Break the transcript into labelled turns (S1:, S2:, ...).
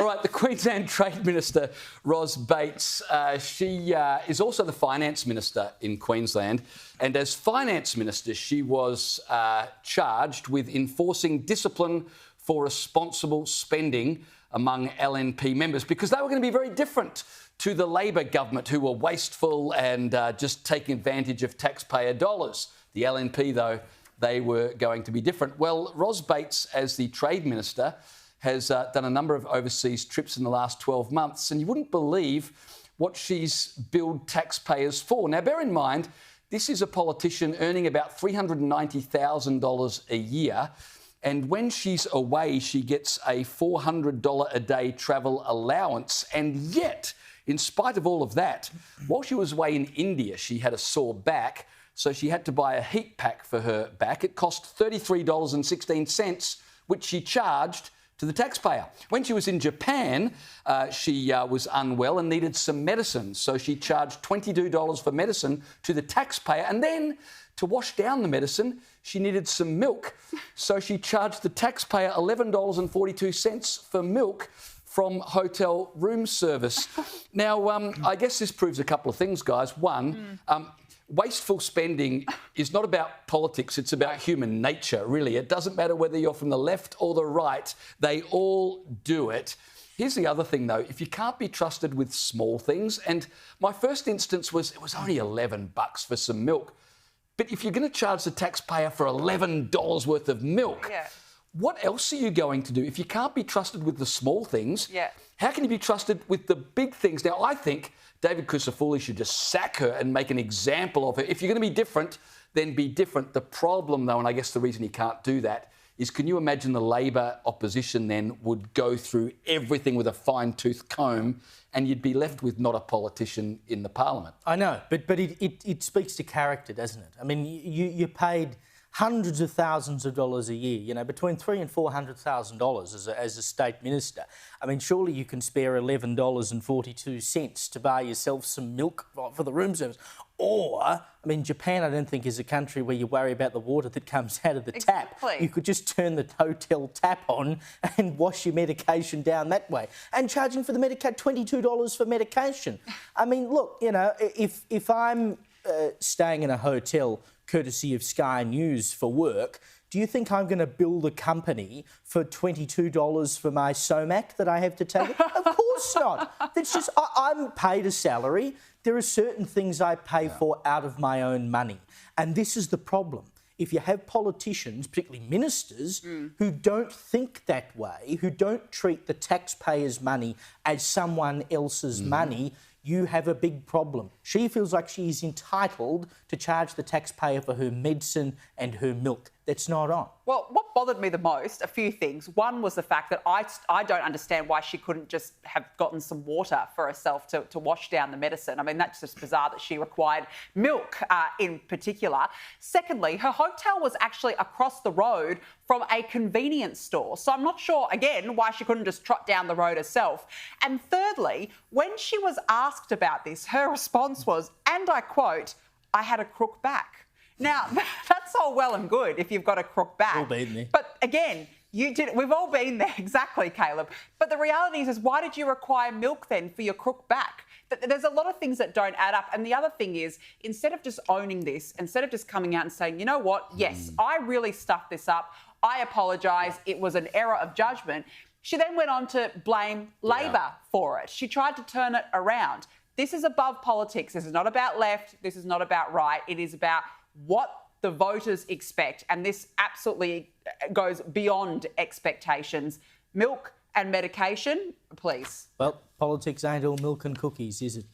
S1: right, the Queensland Trade Minister, Ros Bates, she is also the Finance Minister in Queensland. And as Finance Minister, she was charged with enforcing discipline for responsible spending among LNP members, because they were going to be very different to the Labor government, who were wasteful and just taking advantage of taxpayer dollars. The LNP, though, they were going to be different. Well, Ros Bates, as the Trade Minister, has done a number of overseas trips in the last 12 months, and you wouldn't believe what she's billed taxpayers for. Now, bear in mind, this is a politician earning about $390,000 a year, and when she's away, she gets a $400 a day travel allowance. And yet, in spite of all of that, while she was away in India, she had a sore back, so she had to buy a heat pack for her back. It cost $33.16, which she charged to the taxpayer. When she was in Japan, she was unwell and needed some medicine, so she charged $22 for medicine to the taxpayer. And then, to wash down the medicine, she needed some milk, so she charged the taxpayer $11.42 for milk from hotel room service. Now, I guess this proves a couple of things, guys. One, wasteful spending is not about politics, it's about human nature, really. It doesn't matter whether you're from the left or the right, they all do it. Here's the other thing, though. If you can't be trusted with small things, and my first instance was, it was only $11 for some milk, but if you're going to charge the taxpayer for $11 worth of milk, what else are you going to do? If you can't be trusted with the small things, how can you be trusted with the big things? Now, I think David Crisafulli should just sack her and make an example of her. If you're going to be different, then be different. The problem, though, and I guess the reason he can't do that, is can you imagine the Labor opposition then would go through everything with a fine-tooth comb and you'd be left with not a politician in the parliament? I know, but it speaks to character, doesn't it? I mean, you're paid hundreds of thousands of dollars a year, you know, between $300,000 and $400,000 as a state minister. I mean, surely you can spare $11.42 to buy yourself some milk for the room service. Or, I mean, Japan, I don't think, is a country where you worry about the water that comes out of the tap. You could just turn the hotel tap on and wash your medication down that way. And charging for the $22 for medication. I mean, look, you know, if I'm staying in a hotel courtesy of Sky News for work, do you think I'm going to bill the company for $22 for my Somac that I have to take? Of course not. It's just, I'm paid a salary. There are certain things I pay for out of my own money. And this is the problem. If you have politicians, particularly ministers, who don't think that way, who don't treat the taxpayers' money as someone else's money, you have a big problem. She feels like she is entitled to charge the taxpayer for her medicine and her milk. That's not on.
S2: Well, what bothered me the most, a few things. One was the fact that I don't understand why she couldn't just have gotten some water for herself to wash down the medicine. I mean, that's just bizarre that she required milk in particular. Secondly, her hotel was actually across the road from a convenience store. So I'm not sure, again, why she couldn't just trot down the road herself. And thirdly, when she was asked about this, her response was, and I quote, "I had a crook back." Now, that's all well and good if you've got a crook back.
S1: All been there.
S2: But again, we've all been there, exactly, Caleb. But the reality is why did you require milk then for your crook back? There's a lot of things that don't add up. And the other thing is, instead of just owning this, instead of just coming out and saying, you know what, yes, I really stuffed this up, I apologise, it was an error of judgment, she then went on to blame Labor for it. She tried to turn it around. This is above politics. This is not about left. This is not about right. It is about what the voters expect, and this absolutely goes beyond expectations. Milk and medication, please.
S1: Well, politics ain't all milk and cookies, is it?